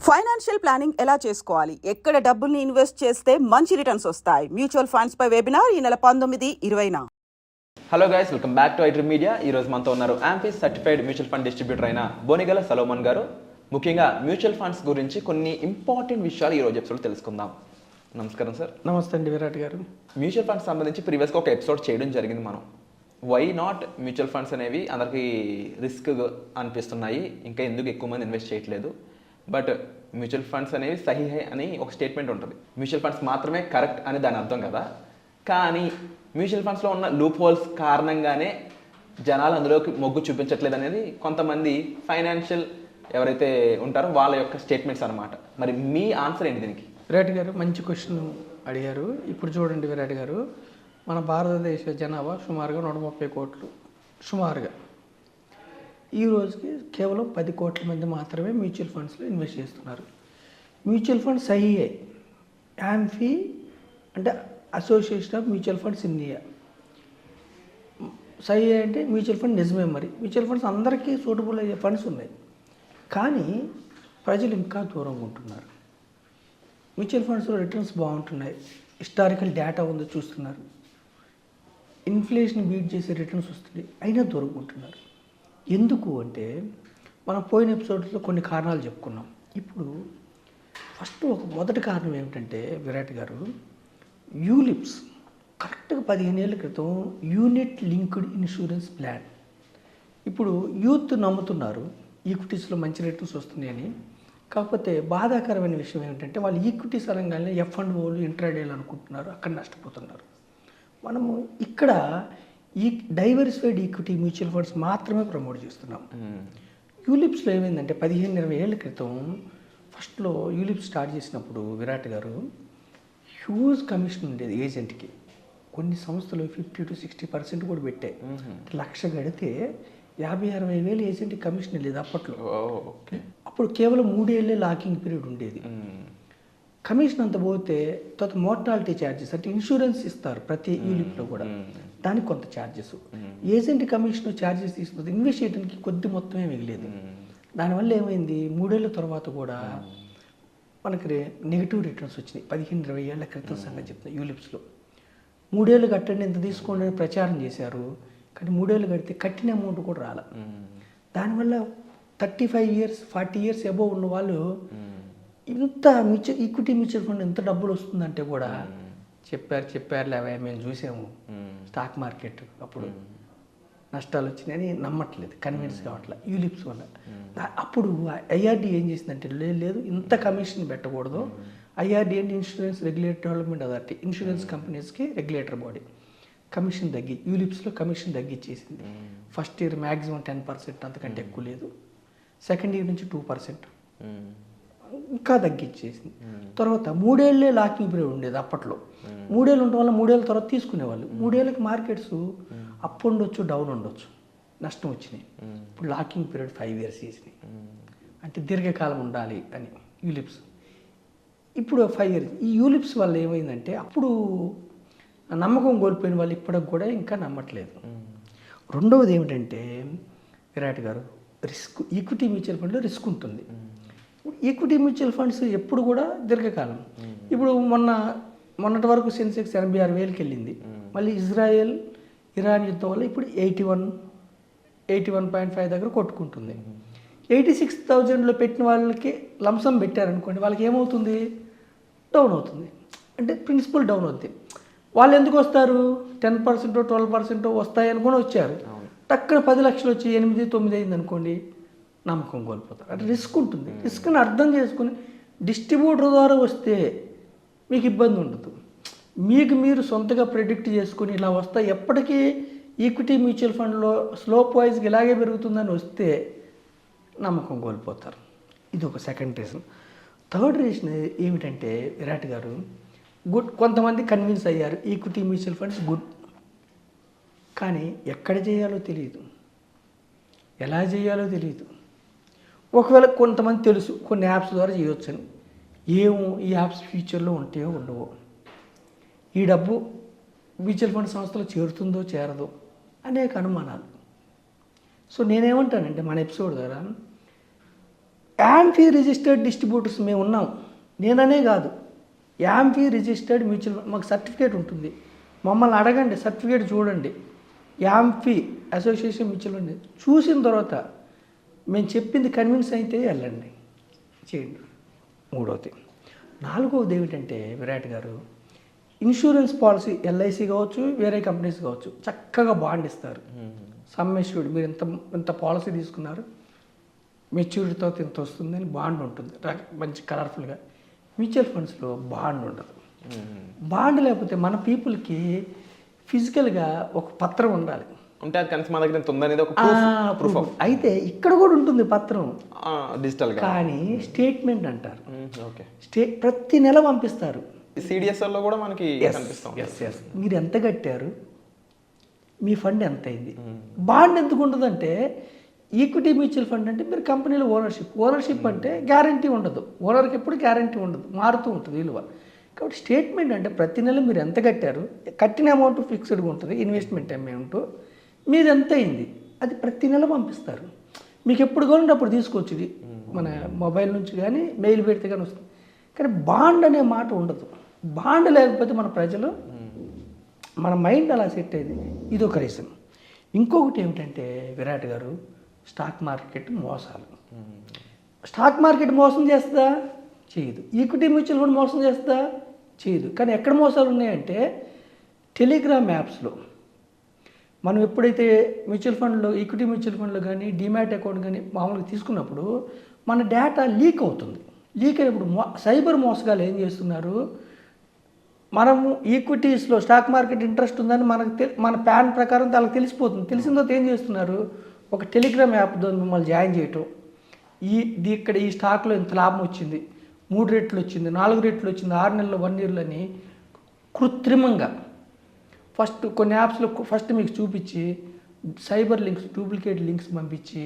Financial planning ఎలా చేసుకోవాలి, ఎక్కడ డబ్బుల్ని ఇన్వెస్ట్ చేస్తే మంచి రిటర్న్స్ వస్తాయి, మ్యూచువల్ ఫండ్స్ పై వెబినార్ ఈ నెల 19-20న. Hello guys, welcome back to iDream Media. ఈరోజు మనతో ఉన్నారు AMFI's certified mutual fund distributor అయిన బోనిగల సలోమన్ గారు. ముఖ్యంగా మ్యూచువల్ ఫండ్స్ గురించి కొన్ని ఇంపార్టెంట్ విషయాలు ఈరోజు ఎపిసోడ్ తెలుసుకుందాం. నమస్కారం సార్. నమస్తే అండి విరాట్ గారు. మ్యూచువల్ ఫండ్స్ సంబంధించి ప్రీవియస్గా ఒక ఎపిసోడ్ చేయడం జరిగింది. మనం వై నాట్ మ్యూచువల్ ఫండ్స్ అనేవి అందరికీ రిస్క్ అనిపిస్తున్నాయి, ఇంకా ఎందుకు ఎక్కువ మంది ఇన్వెస్ట్ చేయట్లేదు, బట్ మ్యూచువల్ ఫండ్స్ అనేవి సహీ అని ఒక స్టేట్మెంట్ ఉంటుంది. మ్యూచువల్ ఫండ్స్ మాత్రమే కరెక్ట్ అని దాని అర్థం కదా. కానీ మ్యూచువల్ ఫండ్స్లో ఉన్న లూప్ హోల్స్ కారణంగానే జనాలు అందులోకి మొగ్గు చూపించట్లేదు అనేది కొంతమంది ఫైనాన్షియల్ ఎవరైతే ఉంటారో వాళ్ళ యొక్క స్టేట్మెంట్స్ అనమాట. మరి మీ ఆన్సర్ ఏంటి దీనికి? విరాట్ గారు మంచి క్వశ్చన్ అడిగారు. ఇప్పుడు చూడండి విరాట్ గారు, మన భారతదేశ జనాభా సుమారుగా 130 కోట్లు సుమారుగా. ఈ రోజుకి కేవలం 10 కోట్ల మంది మాత్రమే మ్యూచువల్ ఫండ్స్లో ఇన్వెస్ట్ చేస్తున్నారు. మ్యూచువల్ ఫండ్స్ సహీఏ, యాంఫీ అంటే association of mutual funds India. సహీఏ అంటే మ్యూచువల్ ఫండ్ నిజమే. మరి మ్యూచువల్ ఫండ్స్ అందరికీ సూటబుల్ అయ్యే ఫండ్స్ ఉన్నాయి, కానీ ప్రజలు ఇంకా దూరంగా ఉంటున్నారు. మ్యూచువల్ ఫండ్స్లో రిటర్న్స్ బాగుంటున్నాయి, హిస్టారికల్ డేటా ఉందో చూస్తున్నారు, ఇన్ఫ్లేషన్ బీట్ చేసే రిటర్న్స్ వస్తుంది, అయినా దూరంగా ఉంటున్నారు. ఎందుకు అంటే మనం పోయిన ఎపిసోడ్స్లో కొన్ని కారణాలు చెప్పుకున్నాం. ఇప్పుడు ఫస్ట్ మొదటి కారణం ఏమిటంటే విరాట్ గారు, యూలిప్స్ కరెక్ట్గా 15 ఏళ్ళ క్రితం యూనిట్ లింక్డ్ ఇన్సూరెన్స్ ప్లాన్. ఇప్పుడు యూత్ నమ్ముతున్నారు ఈక్విటీస్లో మంచి రిటర్న్స్ వస్తున్నాయని. కాకపోతే బాధాకరమైన విషయం ఏమిటంటే వాళ్ళు ఈక్విటీస్ అనగానే F&Oలు ఇంట్రాడేలు అనుకుంటున్నారు, అక్కడ నష్టపోతున్నారు. మనము ఇక్కడ ఈ డైవర్సిఫైడ్ ఈక్విటీ మ్యూచువల్ ఫండ్స్ మాత్రమే ప్రమోట్ చేస్తున్నాం. యూలిప్స్లో ఏమైందంటే 15-20 ఏళ్ళ క్రితం ఫస్ట్లో యూలిప్స్ స్టార్ట్ చేసినప్పుడు విరాట్ గారు హ్యూజ్ కమిషన్ ఉండేది ఏజెంట్కి. కొన్ని సంస్థలు 50-60% కూడా పెట్టాయి. 1,00,000 కడితే 50-60 వేలు ఏజెంట్కి కమిషన్ లేదు అప్పట్లో. అప్పుడు కేవలం 3 ఏళ్ళే లాకింగ్ పీరియడ్ ఉండేది. కమిషన్ అంత పోతే తర్వాత మోర్టాలిటీ ఛార్జెస్ అంటే ఇన్సూరెన్స్ ఇస్తారు ప్రతి యూనిట్లో కూడా, దానికి కొంత ఛార్జెస్, ఏజెంట్ కమిషన్ ఛార్జెస్ తీసుకుంటుంది. ఇన్వెస్ట్ చేయడానికి కొద్ది మొత్తమే మిగిలేదు. దానివల్ల ఏమైంది, 3 ఏళ్ళ తర్వాత కూడా మనకి నెగిటివ్ రిటర్న్స్ వచ్చినాయి. 15-20 ఏళ్ళ క్రితం సంగతి చెప్తాను. యూలిప్స్లో 3 ఏళ్ళు కట్టండి ఎంత తీసుకోండి అని ప్రచారం చేశారు, కానీ 3 ఏళ్ళు కడితే కట్టిన అమౌంట్ కూడా రాల. దానివల్ల 35 ఇయర్స్ 40 ఇయర్స్ అబోవ్ ఉన్న వాళ్ళు ఇంత ఈక్విటీ మ్యూచువల్ ఫండ్ ఎంత డబ్బులు వస్తుందంటే కూడా చెప్పారు లేవే మేము చూసాము స్టాక్ మార్కెట్ అప్పుడు నష్టాలు వచ్చినాయని నమ్మట్లేదు, కన్విన్స్ కావట్లేదు యూలిప్స్ వల్ల. అప్పుడు ఐఆర్డీ ఏం చేసిందంటే లేదు ఇంత కమిషన్ పెట్టకూడదు. ఐఆర్డీ అంటే insurance regulatory development authority, insurance కంపెనీస్కి రెగ్యులేటర్ బాడీ. కమిషన్ యూలిప్స్లో కమిషన్ తగ్గించేసింది. ఫస్ట్ ఇయర్ మ్యాక్సిమం 10%, అంతకంటే ఎక్కువ లేదు. సెకండ్ ఇయర్ నుంచి 2%, ఇంకా తగ్గించేసింది. తర్వాత 3 ఏళ్ళే లాకింగ్ పీరియడ్ ఉండేది అప్పట్లో. 3 ఏళ్ళు ఉండటం వల్ల 3 ఏళ్ళ తర్వాత తీసుకునేవాళ్ళు. 3 ఏళ్ళకి మార్కెట్స్ అప్ ఉండొచ్చు, డౌన్ ఉండొచ్చు, నష్టం వచ్చినాయి. ఇప్పుడు లాకింగ్ పీరియడ్ 5 ఇయర్స్ చేసినాయి, అంటే దీర్ఘకాలం ఉండాలి అని యూలిప్స్. ఇప్పుడు 5 ఇయర్స్. ఈ యూలిప్స్ వల్ల ఏమైందంటే అప్పుడు నమ్మకం కోల్పోయిన వాళ్ళు ఇప్పటికి కూడా ఇంకా నమ్మట్లేదు. రెండవది ఏమిటంటే విరాట్ గారు, రిస్క్. ఈక్విటీ మ్యూచువల్ ఫండ్లో రిస్క్ ఉంటుంది. ఈక్విటీ మ్యూచువల్ ఫండ్స్ ఎప్పుడు కూడా దీర్ఘకాలం. ఇప్పుడు మొన్నటి వరకు సెన్సెక్స్ 86,000కి వెళ్ళింది. మళ్ళీ ఇరాన్ యుద్ధం వల్ల ఇప్పుడు 81.5 దగ్గర కొట్టుకుంటుంది. 86,000లో పెట్టిన వాళ్ళకి లంసం పెట్టారనుకోండి, వాళ్ళకి ఏమవుతుంది, డౌన్ అవుతుంది. అంటే ప్రిన్సిపల్ డౌన్ అవుతుంది. వాళ్ళు ఎందుకు వస్తారు, 10% 12% వస్తాయి అనుకుని వచ్చారు. టక్కున 10 లక్షలు వచ్చి 8-9 అయింది అనుకోండి, నమ్మకం కోల్పోతారు. అంటే రిస్క్ ఉంటుంది. రిస్క్ని అర్థం చేసుకుని డిస్ట్రిబ్యూటర్ ద్వారా వస్తే మీకు ఇబ్బంది ఉండదు. మీకు మీరు సొంతగా ప్రెడిక్ట్ చేసుకుని ఇలా వస్తా ఎప్పటికీ ఈక్విటీ మ్యూచువల్ ఫండ్లో స్లోప్ వైజ్గా ఇలాగే పెరుగుతుందని వస్తే నమ్మకం కోల్పోతారు. ఇది ఒక సెకండ్ రీజన్. థర్డ్ రీజన్ ఏమిటంటే విరాట్ గారు, గుడ్. కొంతమంది కన్విన్స్ అయ్యారు ఈక్విటీ మ్యూచువల్ ఫండ్స్ గుడ్, కానీ ఎక్కడ చేయాలో తెలియదు, ఎలా చేయాలో తెలియదు. ఒకవేళ కొంతమంది తెలుసు కొన్ని యాప్స్ ద్వారా చేయవచ్చని, ఏమో ఈ యాప్స్ ఫ్యూచర్లో ఉంటాయో ఉండవో, ఈ డబ్బు మ్యూచువల్ ఫండ్ సంస్థలో చేరుతుందో చేరదో అనేక అనుమానాలు. సో నేనేమంటానంటే మన ఎపిసోడ్ ద్వారా యాంఫీ రిజిస్టర్డ్ డిస్ట్రిబ్యూటర్స్ మేము ఉన్నాం, నేననే కాదు, యాంఫీ రిజిస్టర్డ్ మ్యూచువల్ మాకు సర్టిఫికేట్ ఉంటుంది. మమ్మల్ని అడగండి, సర్టిఫికేట్ చూడండి, యాంఫీ అసోసియేషన్ మ్యూచువల్ ఫండ్ చూసిన తర్వాత మేము చెప్పింది కన్విన్స్ అయితే వెళ్ళండి, చేయండి. మూడవది. నాలుగవది ఏమిటంటే విరాట్ గారు, ఇన్సూరెన్స్ పాలసీ ఎల్ఐసి కావచ్చు, వేరే కంపెనీస్ కావచ్చు, చక్కగా బాండ్ ఇస్తారు. సమ్మెష్యూర్డ్, మీరు ఇంత పాలసీ తీసుకున్నారు, మెచ్యూరిటీతో ఇంత వస్తుందని బాండ్ ఉంటుంది, మంచి కలర్ఫుల్గా. మ్యూచువల్ ఫండ్స్లో బాండ్ ఉండదు. బాండ్ లేకపోతే మన పీపుల్కి ఫిజికల్గా ఒక పత్రం ఉండాలి, ఉంటే అది కనీసం మన దగ్గర ఎంత ఉందనేది ఒక ప్రూఫ్ ఆఫ్. అయితే ఇక్కడ కూడా ఉంటుంది పత్రం, డిజిటల్ కానీ స్టేట్మెంట్ అంటారు. ఓకే, ప్రతి నెల పంపిస్తారు. సిడిఎస్ఎల్లో కూడా మనకి కనిపిస్తాం. మీరు ఎంత కట్టారు, మీ ఫండ్ ఎంత అయింది. బాండ్ ఎందుకు ఉండదంటే, ఈక్విటీ మ్యూచువల్ ఫండ్ అంటే మీరు కంపెనీలో ఓనర్షిప్ అంటే గ్యారంటీ ఉండదు, ఓనర్కి ఎప్పుడు గ్యారంటీ ఉండదు, మారుతూ ఉంటుంది విలువ. కాబట్టి స్టేట్మెంట్ అంటే ప్రతి నెల మీరు ఎంత కట్టారు, కట్టిన అమౌంట్ ఫిక్స్డ్గా ఉంటుంది, ఇన్వెస్ట్మెంట్ అమౌంట్ మీరు ఎంత అయింది, అది ప్రతి నెల పంపిస్తారు. మీకు ఎప్పుడు కావాలంటే అప్పుడు తీసుకోవచ్చు, ఇది మన మొబైల్ నుంచి కానీ మెయిల్ పెడితే కానీ వస్తుంది. కానీ బాండ్ అనే మాట ఉండదు. బాండ్ లేకపోతే మన ప్రజలు, మన మైండ్ అలా సెట్ అయింది. ఇది ఒక రీజన్. ఇంకొకటి ఏమిటంటే విరాట్ గారు, స్టాక్ మార్కెట్ మోసాలు. స్టాక్ మార్కెట్ మోసం చేస్తుందా? చేయదు. ఈక్విటీ మ్యూచువల్ ఫండ్ మోసం చేస్తుందా? చేయదు. కానీ ఎక్కడ మోసాలు ఉన్నాయంటే, టెలిగ్రామ్ యాప్స్లో మనం ఎప్పుడైతే మ్యూచువల్ ఫండ్లో, ఈక్విటీ మ్యూచువల్ ఫండ్లో కానీ డీమ్యాట్ అకౌంట్ కానీ మామూలుగా తీసుకున్నప్పుడు మన డేటా లీక్ అవుతుంది. లీక్ అయినప్పుడు సైబర్ మోసగాలు ఏం చేస్తున్నారు, మనము ఈక్విటీస్లో స్టాక్ మార్కెట్ ఇంట్రెస్ట్ ఉందని మన ప్యాన్ ప్రకారం వాళ్ళకి తెలిసిపోతుంది. తెలిసిన తర్వాత ఏం చేస్తున్నారు, ఒక టెలిగ్రామ్ యాప్ ద్వారా మిమ్మల్ని జాయిన్ చేయటం, ఇక్కడ ఈ స్టాక్లో ఇంత లాభం వచ్చింది, 3 రెట్లు వచ్చింది, 4 రెట్లు వచ్చింది, 6 నెలలు 1 ఇయర్లు అని కృత్రిమంగా కొన్ని యాప్స్లో ఫస్ట్ మీకు చూపించి సైబర్ లింక్స్, డూప్లికేట్ లింక్స్ పంపించి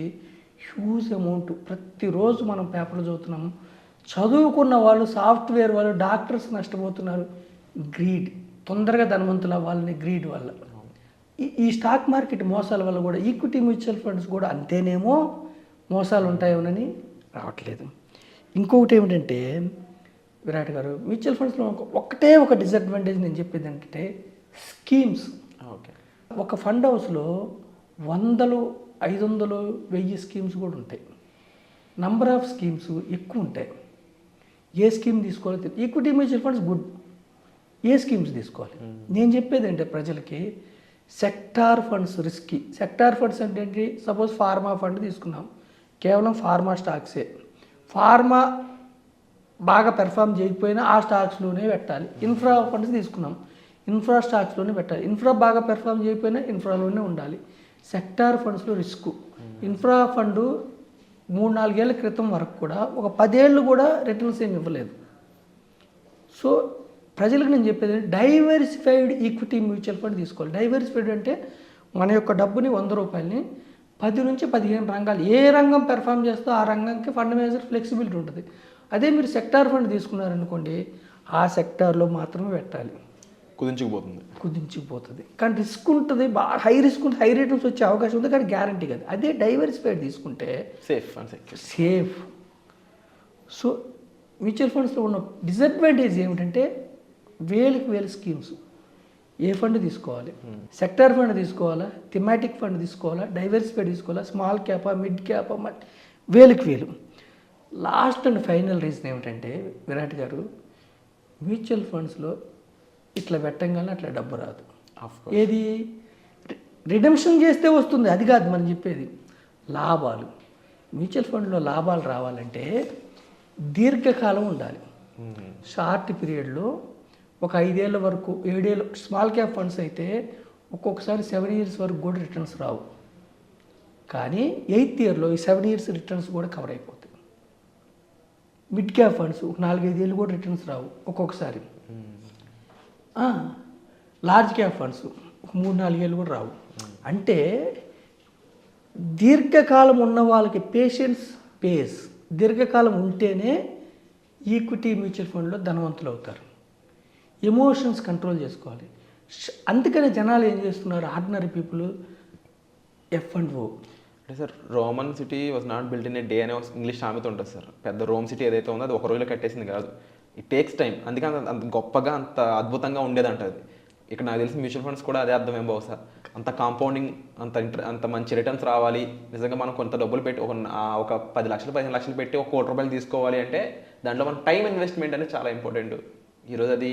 హ్యూజ్ అమౌంట్. ప్రతిరోజు మనం పేపర్లు చదువుతున్నాం, చదువుకున్న వాళ్ళు, సాఫ్ట్వేర్ వాళ్ళు, డాక్టర్స్ నష్టపోతున్నారు. గ్రీడ్, తొందరగా ధనవంతుల వాళ్ళని గ్రీడ్ వల్ల. ఈ స్టాక్ మార్కెట్ మోసాల వల్ల కూడా ఈక్విటీ మ్యూచువల్ ఫండ్స్ కూడా అంతేనేమో మోసాలు ఉంటాయోనని రావట్లేదు. ఇంకొకటి ఏమిటంటే విరాట్ గారు, మ్యూచువల్ ఫండ్స్లో ఒకటే ఒక డిసడ్వాంటేజ్ నేను చెప్పేది ఏంటంటే స్కీమ్స్. ఓకే, ఒక ఫండ్ హౌస్లో 100, 500, 1000 స్కీమ్స్ కూడా ఉంటాయి. నంబర్ ఆఫ్ స్కీమ్స్ ఎక్కువ ఉంటాయి. ఏ స్కీమ్ తీసుకోవాలో ఈక్విటీ మ్యూచువల్ ఫండ్స్ గుడ్, ఏ స్కీమ్స్ తీసుకోవాలి. నేను చెప్పేది అంటే ప్రజలకి, sector funds risky. Sector funds అంటే ఏంటి, సపోజ్ ఫార్మా ఫండ్ తీసుకున్నాం, కేవలం ఫార్మా స్టాక్సే, ఫార్మా బాగా పెర్ఫామ్ చేయకపోయినా ఆ స్టాక్స్లోనే పెట్టాలి. ఇన్ఫ్రా ఫండ్స్ తీసుకున్నాం, ఇన్ఫ్రా స్టాక్స్లోనే పెట్టాలి, ఇన్ఫ్రా బాగా పెర్ఫామ్ చేయకపోయినా ఇన్ఫ్రాలోనే ఉండాలి. సెక్టార్ ఫండ్స్లో రిస్క్. ఇన్ఫ్రా ఫండ్ 3-4 ఏళ్ల క్రితం వరకు కూడా ఒక 10 ఏళ్ళు కూడా రిటర్న్స్ ఏమి ఇవ్వలేదు. సో ప్రజలకు నేను చెప్పేది డైవర్సిఫైడ్ ఈక్విటీ మ్యూచువల్ ఫండ్ తీసుకోవాలి. డైవర్సిఫైడ్ అంటే మన యొక్క డబ్బుని 100 రూపాయలని 10 నుంచి 15 రంగాలు, ఏ రంగం పెర్ఫామ్ చేస్తో ఆ రంగంకి ఫండ్ మేనేజర్ ఫ్లెక్సిబిలిటీ ఉంటుంది. అదే మీరు సెక్టార్ ఫండ్ తీసుకున్నారనుకోండి, ఆ సెక్టార్లో మాత్రమే పెట్టాలి, కుదించుకుపోతుంది. కానీ రిస్క్ ఉంటుంది, బాగా హై రిస్క్ ఉంటుంది, హై రిటర్న్స్ వచ్చే అవకాశం ఉంది, కానీ గ్యారంటీ కాదు. అదే డైవర్సిఫైడ్ తీసుకుంటే సేఫ్. సో మ్యూచువల్ ఫండ్స్లో ఉన్న డిసడ్వాంటేజ్ ఏమిటంటే, వేలు స్కీమ్స్. ఏ ఫండ్ తీసుకోవాలి, సెక్టార్ ఫండ్ తీసుకోవాలా, థిమాటిక్ ఫండ్ తీసుకోవాలా, డైవర్సిఫైడ్ తీసుకోవాలా, స్మాల్ క్యాపా, మిడ్ క్యాపా, వేలు. లాస్ట్ అండ్ ఫైనల్ రీజన్ ఏమిటంటే విరాట్ గారు, మ్యూచువల్ ఫండ్స్లో ఇట్లా పెట్టంగానే అట్లా డబ్బు రాదు. ఏది రిడెంప్షన్ చేస్తే వస్తుంది, అది కాదు మనం చెప్పేది. లాభాలు, మ్యూచువల్ ఫండ్లో లాభాలు రావాలంటే దీర్ఘకాలం ఉండాలి. షార్ట్ పీరియడ్లో ఒక 5 ఏళ్ళ వరకు, 7 ఏళ్ళు, స్మాల్ క్యాప్ ఫండ్స్ అయితే ఒక్కొక్కసారి 7 ఇయర్స్ వరకు కూడా రిటర్న్స్ రావు. కానీ 8th ఇయర్లో ఈ 7 ఇయర్స్ రిటర్న్స్ కూడా కవర్ అయిపోతాయి. మిడ్ క్యాప్ ఫండ్స్ 4-5 ఏళ్ళు కూడా రిటర్న్స్ రావు ఒక్కొక్కసారి. లార్జ్ క్యాప్ ఫండ్స్ 3-4 ఏళ్ళు కూడా రావు. అంటే దీర్ఘకాలం ఉన్న వాళ్ళకి పేషెన్స్ పేస్. దీర్ఘకాలం ఉంటేనే ఈక్విటీ మ్యూచువల్ ఫండ్లో ధనవంతులు అవుతారు. ఎమోషన్స్ కంట్రోల్ చేసుకోవాలి. అందుకనే జనాలు ఏం చేస్తున్నారు, ఆర్డినరీ పీపుల్ F&O అంటే sir Roman city was not built in a day అనే ఇంగ్లీష్ సామెత ఉంటుంది సార్. పెద్ద రోమ్ సిటీ ఏదైతే ఉందో అది ఒక రోజులో కట్టేసింది కాదు. It takes time. అందుకే అంత గొప్పగా అంత అద్భుతంగా ఉండేదంట అది. ఇక్కడ నాకు తెలిసి మ్యూచువల్ ఫండ్స్ కూడా అదే అర్థం ఏం బహుశా. అంత కాంపౌండింగ్, అంత మంచి రిటర్న్స్ రావాలి, నిజంగా మనం కొంత డబ్బులు పెట్టి ఒక 10 లక్షలు 15 లక్షలు పెట్టి ₹1 కోటి తీసుకోవాలి అంటే దాంట్లో మన టైం ఇన్వెస్ట్మెంట్ అనేది చాలా ఇంపార్టెంట్. ఈరోజు అది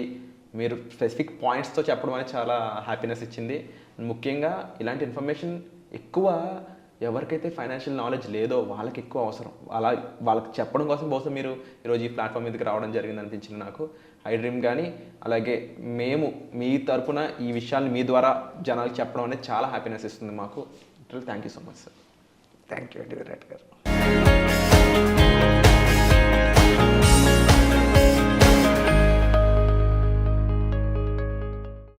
మీరు స్పెసిఫిక్ పాయింట్స్తో చెప్పడం అనేది చాలా హ్యాపీనెస్ ఇచ్చింది. ముఖ్యంగా ఇలాంటి ఇన్ఫర్మేషన్ ఎక్కువ ఎవరికైతే ఫైనాన్షియల్ నాలెడ్జ్ లేదో వాళ్ళకి ఎక్కువ అవసరం. వాళ్ళకి చెప్పడం కోసం బహుశా మీరు ఈరోజు ఈ ప్లాట్ఫామ్ మీదకి రావడం జరిగింది అనిపించింది నాకు. ఐ డ్రీమ్ కానీ అలాగే మేము మీ తరపున ఈ విషయాన్ని మీ ద్వారా జనాలకు చెప్పడం అనేది చాలా హ్యాపీనెస్ ఇస్తుంది మాకు. Thank you so much sir. Thank you అండి విరాట్ గారు.